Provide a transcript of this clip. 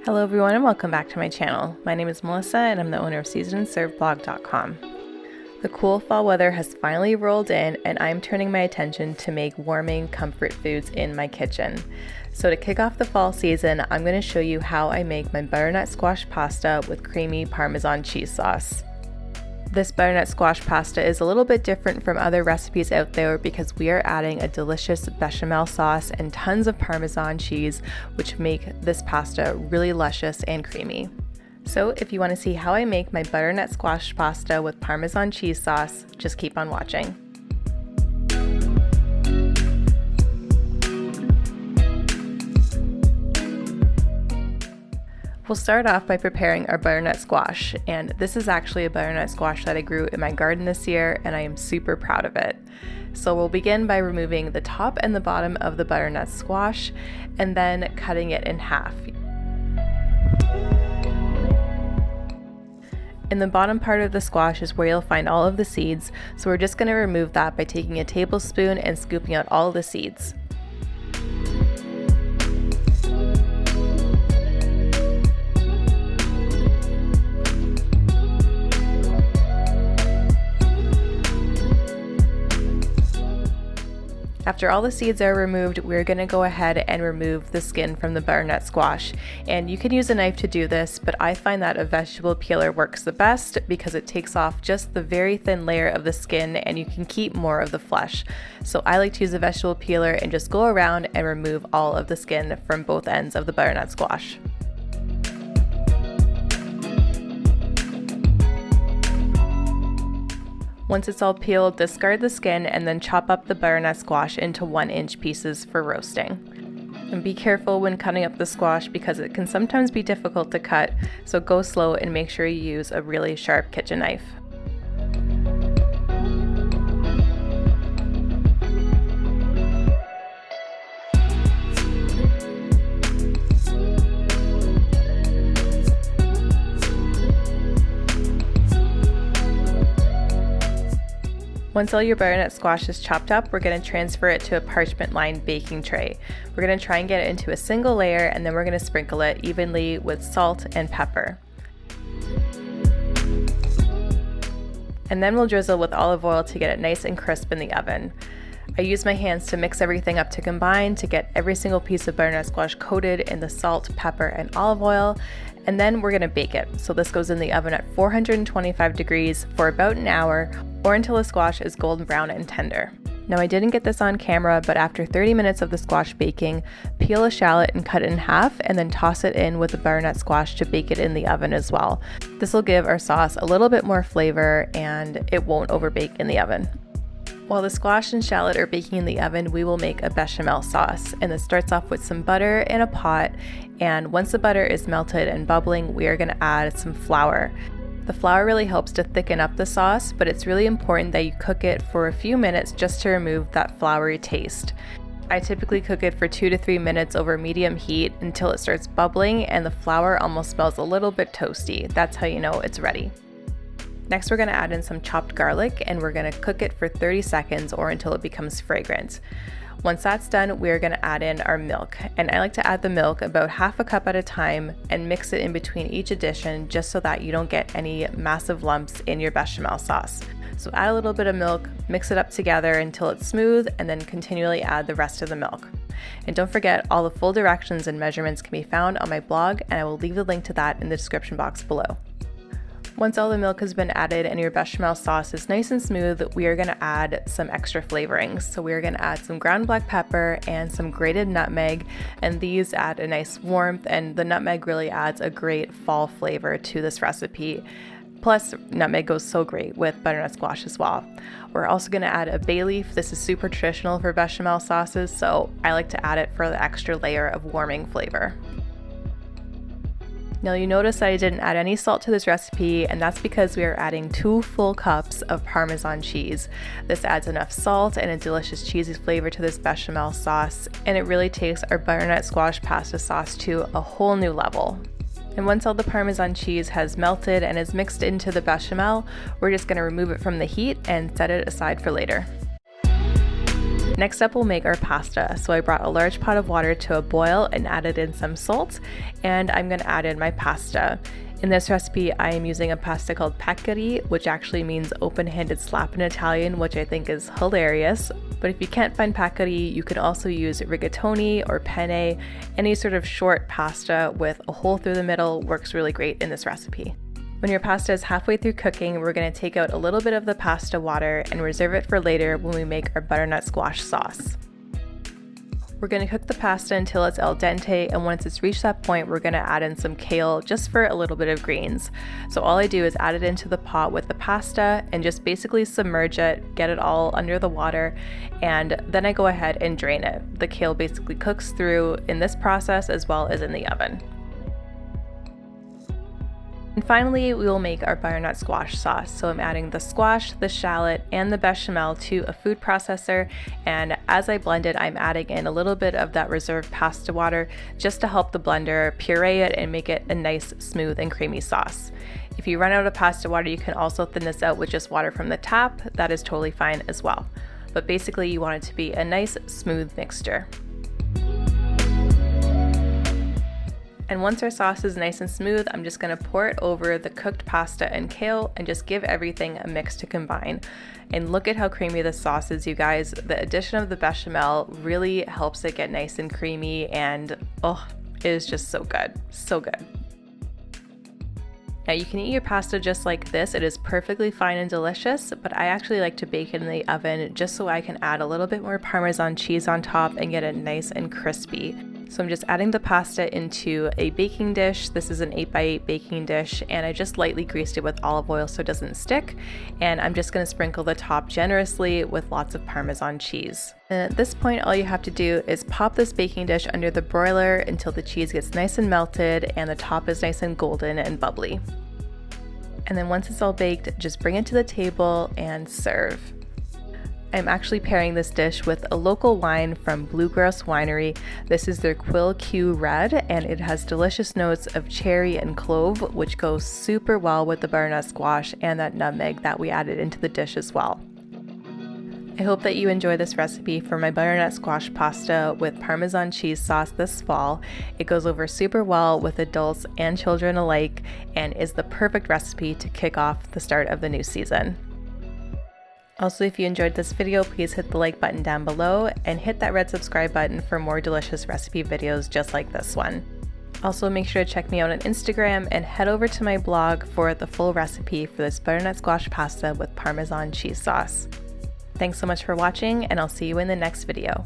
Hello everyone and welcome back to my channel. My name is Melissa and I'm the owner of seasonandserveblog.com. The cool fall weather has finally rolled in and I'm turning my attention to make warming comfort foods in my kitchen. So to kick off the fall season, I'm going to show you how I make my butternut squash pasta with creamy Parmesan cheese sauce. This butternut squash pasta is a little bit different from other recipes out there because we are adding a delicious bechamel sauce and tons of Parmesan cheese, which make this pasta really luscious and creamy. So if you want to see how I make my butternut squash pasta with Parmesan cheese sauce, just keep on watching. We'll start off by preparing our butternut squash, and this is actually a butternut squash that I grew in my garden this year and I am super proud of it. So we'll begin by removing the top and the bottom of the butternut squash and then cutting it in half. In the bottom part of the squash is where you'll find all of the seeds, so we're just going to remove that by taking a tablespoon and scooping out all of the seeds. After all the seeds are removed, we're going to go ahead and remove the skin from the butternut squash. And you can use a knife to do this, but I find that a vegetable peeler works the best because it takes off just the very thin layer of the skin and you can keep more of the flesh. So I like to use a vegetable peeler and just go around and remove all of the skin from both ends of the butternut squash. Once it's all peeled, discard the skin and then chop up the butternut squash into 1-inch pieces for roasting. And be careful when cutting up the squash because it can sometimes be difficult to cut, so go slow and make sure you use a really sharp kitchen knife. Once all your butternut squash is chopped up, we're going to transfer it to a parchment-lined baking tray. We're going to try and get it into a single layer and then we're going to sprinkle it evenly with salt and pepper. And then we'll drizzle with olive oil to get it nice and crisp in the oven. I use my hands to mix everything up to combine to get every single piece of butternut squash coated in the salt, pepper, and olive oil. And then we're going to bake it. So this goes in the oven at 425 degrees for about an hour or until the squash is golden brown and tender. Now I didn't get this on camera, but after 30 minutes of the squash baking, peel a shallot and cut it in half and then toss it in with the butternut squash to bake it in the oven as well. This will give our sauce a little bit more flavor and it won't overbake in the oven. While the squash and shallot are baking in the oven, we will make a bechamel sauce, and this starts off with some butter in a pot, and once the butter is melted and bubbling, we are going to add some flour. The flour really helps to thicken up the sauce, but it's really important that you cook it for a few minutes just to remove that floury taste. I typically cook it for 2 to 3 minutes over medium heat until it starts bubbling and the flour almost smells a little bit toasty. That's how you know it's ready. Next, we're going to add in some chopped garlic and we're going to cook it for 30 seconds or until it becomes fragrant. Once that's done, we're going to add in our milk. And I like to add the milk about half a cup at a time and mix it in between each addition just so that you don't get any massive lumps in your bechamel sauce. So add a little bit of milk, mix it up together until it's smooth, and then continually add the rest of the milk. And don't forget, all the full directions and measurements can be found on my blog, and I will leave the link to that in the description box below. Once all the milk has been added and your bechamel sauce is nice and smooth, we are going to add some extra flavorings. So we are going to add some ground black pepper and some grated nutmeg, and these add a nice warmth, and the nutmeg really adds a great fall flavor to this recipe. Plus, nutmeg goes so great with butternut squash as well. We're also going to add a bay leaf. This is super traditional for bechamel sauces, so I like to add it for the extra layer of warming flavor. Now you notice that I didn't add any salt to this recipe, and that's because we are adding 2 full cups of Parmesan cheese. This adds enough salt and a delicious cheesy flavor to this bechamel sauce, and it really takes our butternut squash pasta sauce to a whole new level. And once all the Parmesan cheese has melted and is mixed into the bechamel, we're just going to remove it from the heat and set it aside for later. Next up, we'll make our pasta. So I brought a large pot of water to a boil and added in some salt, and I'm going to add in my pasta. In this recipe, I am using a pasta called peccari, which actually means open-handed slap in Italian, which I think is hilarious. But if you can't find peccari, you can also use rigatoni or penne. Any sort of short pasta with a hole through the middle works really great in this recipe. When your pasta is halfway through cooking, we're going to take out a little bit of the pasta water and reserve it for later when we make our butternut squash sauce. We're going to cook the pasta until it's al dente, and once it's reached that point, we're going to add in some kale just for a little bit of greens. So all I do is add it into the pot with the pasta and just basically submerge it, get it all under the water, and then I go ahead and drain it. The kale basically cooks through in this process as well as in the oven. And finally, we will make our butternut squash sauce. So I'm adding the squash, the shallot, and the bechamel to a food processor, and as I blend it, I'm adding in a little bit of that reserved pasta water just to help the blender puree it and make it a nice, smooth, and creamy sauce. If you run out of pasta water, you can also thin this out with just water from the tap. That is totally fine as well. But basically, you want it to be a nice, smooth mixture. And once our sauce is nice and smooth, I'm just going to pour it over the cooked pasta and kale and just give everything a mix to combine. And look at how creamy this sauce is, you guys. The addition of the bechamel really helps it get nice and creamy, and oh, it is just so good, so good. Now you can eat your pasta just like this. It is perfectly fine and delicious, but I actually like to bake it in the oven just so I can add a little bit more Parmesan cheese on top and get it nice and crispy. So I'm just adding the pasta into a baking dish. This is an 8x8 baking dish, and I just lightly greased it with olive oil so it doesn't stick. And I'm just going to sprinkle the top generously with lots of Parmesan cheese. And at this point, all you have to do is pop this baking dish under the broiler until the cheese gets nice and melted and the top is nice and golden and bubbly. And then once it's all baked, just bring it to the table and serve. I'm actually pairing this dish with a local wine from Bluegrass Winery. This is their Quill Q Red, and it has delicious notes of cherry and clove, which goes super well with the butternut squash and that nutmeg that we added into the dish as well. I hope that you enjoy this recipe for my butternut squash pasta with Parmesan cheese sauce this fall. It goes over super well with adults and children alike and is the perfect recipe to kick off the start of the new season. Also, if you enjoyed this video, please hit the like button down below and hit that red subscribe button for more delicious recipe videos just like this one. Also, make sure to check me out on Instagram and head over to my blog for the full recipe for this butternut squash pasta with Parmesan cheese sauce. Thanks so much for watching, and I'll see you in the next video.